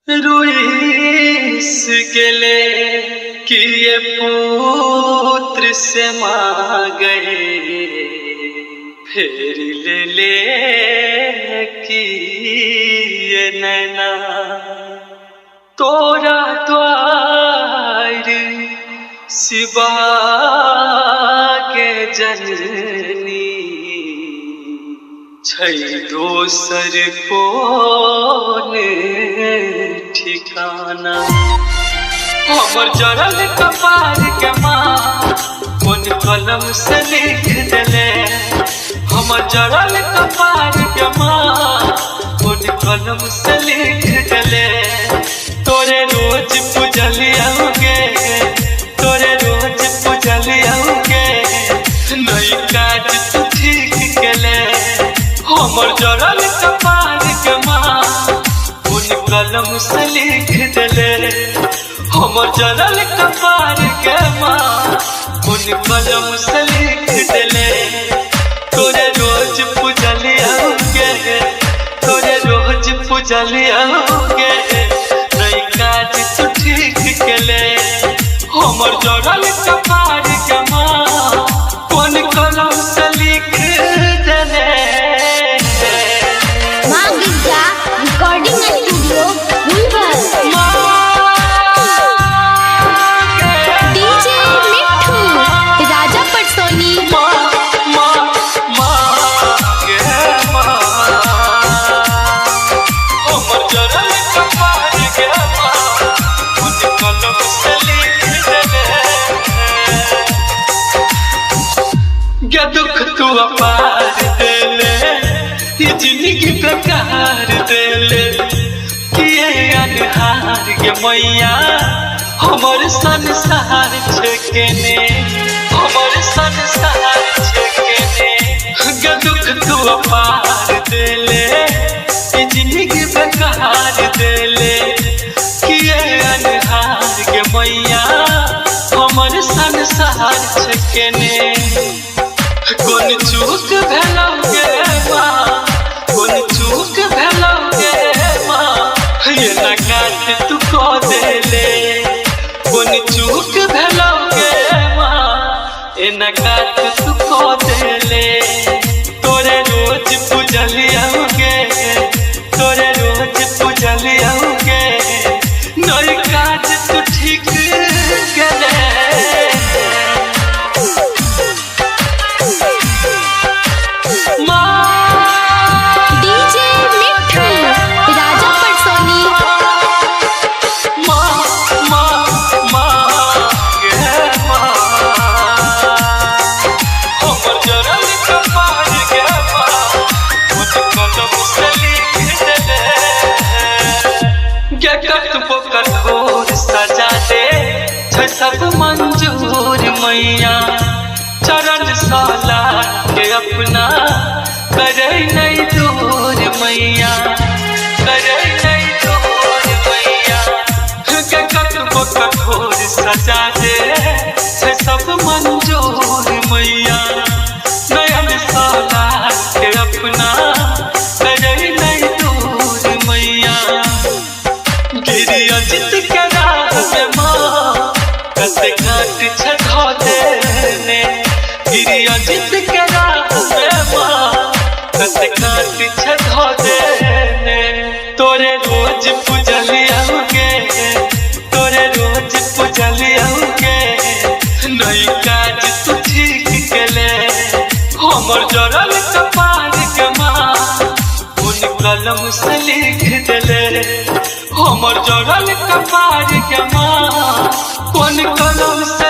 Ruiz गेले कि ये पुत्र से मांगे फिर ले कि ये नैना तोरा द्वार सिवा के जननी छै दोसर कोन ठिकाना। हमर जरल कपार के माँ कोन कलम से लिख देले, हमर जरल कपार के माँ कोन कलम से लिख देले। तोरे रोज पूजलियौगे, तोरे रोज पूजलियौगे, नई काज तू ठीक केले। हमर जरल कपार के माँ कोन कलम से लिख देले, हमर जरल कपार के माँ कोन कलम से लिख देले। तोरे रोज पूजलियौगे, तोरे रोज पूजलियौगे, नई काज तू ठीक केले। हमर जरल कपार के माँ कोन कलम से लिख देले। रिकॉर्डिंग स्टूडियो डीजे मिट्ठू राजा पटसोनी। क्या दुख तू अपार देले, ये जिंदगी बेकार देले, किए अनहार के मैया हमर संसार छकेने, हमर संसार छकेने। क्या दुख तू अपार देले, ये जिंदगी बेकार देले, किए अनहार के मैया हमर संसार छकेने। कोन चूक भेलौगे माँ, कोन चूक भेलौगे माँ, ये नकात तू को देले। कोन चूक भेलौगे माँ, ये नकात तू को देले। तोरे रोज पूजलियौगे, तोरे रोज पूजलियौगे, नई काज तू ठीक केले। कठोर सजा दे छै सब मंजूर मैया, चरण साला के अपना करे नहीं दूर मैया, करे नहीं दूर मैया। कतबो कठोर सजा दे छै सब मंजूर मैया, नयन साला के अपना करे नहीं दूर मैया। गिरी अजित के राह में माँ कते घाट छठा देने, गिरी अजित के राह में माँ कते घाट छठा देने। तोरे रोज पूजलियौगे, तोरे रोज पूजलियौगे, नई काज तू ठीक केले। हमर जरल कपार के माँ कोन कलम से लिख देले, हमर जरल कपार के माँ कोन कलम से